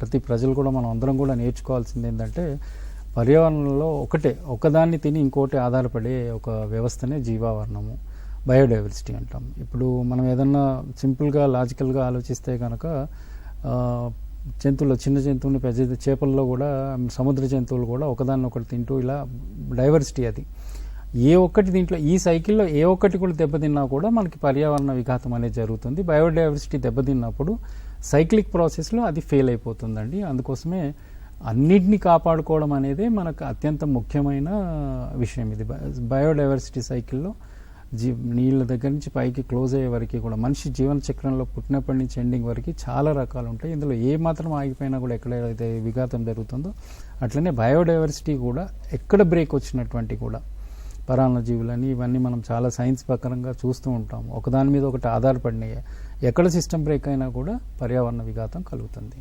ప్రతి ప్రజలు కూడా మనం అందరం కూడా నేర్చుకోవాల్సింది ఏంటంటే పర్యావరణంలో ఒకదాన్ని తిని ఇంకోటి ఆధారపడే ఒక వ్యవస్థనే జీవావరణము, బయోడైవర్సిటీ అంటాం. ఇప్పుడు మనం ఏదన్నా సింపుల్గా లాజికల్గా ఆలోచిస్తే కనుక జంతువులు, చిన్న జంతువుని పెద్ద చేపల్లో కూడా, సముద్ర జంతువులు కూడా ఒకదాన్నొకటి తింటూ ఇలా డైవర్సిటీ అది ఏ ఒక్కటి దీంట్లో ఈ సైకిల్లో ఏ ఒక్కటి కూడా దెబ్బతిన్నా కూడా మనకి పర్యావరణ విఘాతం అనేది జరుగుతుంది. బయోడైవర్సిటీ దెబ్బతిన్నప్పుడు సైక్లిక్ ప్రాసెస్లో అది ఫెయిల్ అయిపోతుందండి. అందుకోసమే అన్నిటినీ కాపాడుకోవడం అనేది మనకు అత్యంత ముఖ్యమైన విషయం. ఇది బయోడైవర్సిటీ సైకిల్లో నీళ్ళ దగ్గర నుంచి పైకి క్లోజ్ అయ్యే వరకు కూడా మనిషి జీవన చక్రంలో పుట్టినప్పటి నుంచి ఎండింగ్ వరకు చాలా రకాలు ఉంటాయి. ఇందులో ఏ మాత్రం ఆగిపోయినా కూడా ఎక్కడైతే విఘాతం జరుగుతుందో అట్లనే బయోడైవర్సిటీ కూడా ఎక్కడ బ్రేక్ వచ్చినటువంటి కూడా పరాన్న జీవులని ఇవన్నీ మనం చాలా సైన్స్ ప్రకారంగా చూస్తూ ఉంటాం. ఒకదాని మీద ఒకటి ఆధారపడినాయి. ఎక్కడ సిస్టమ్ బ్రేక్ అయినా కూడా పర్యావరణ విఘాతం కలుగుతుంది.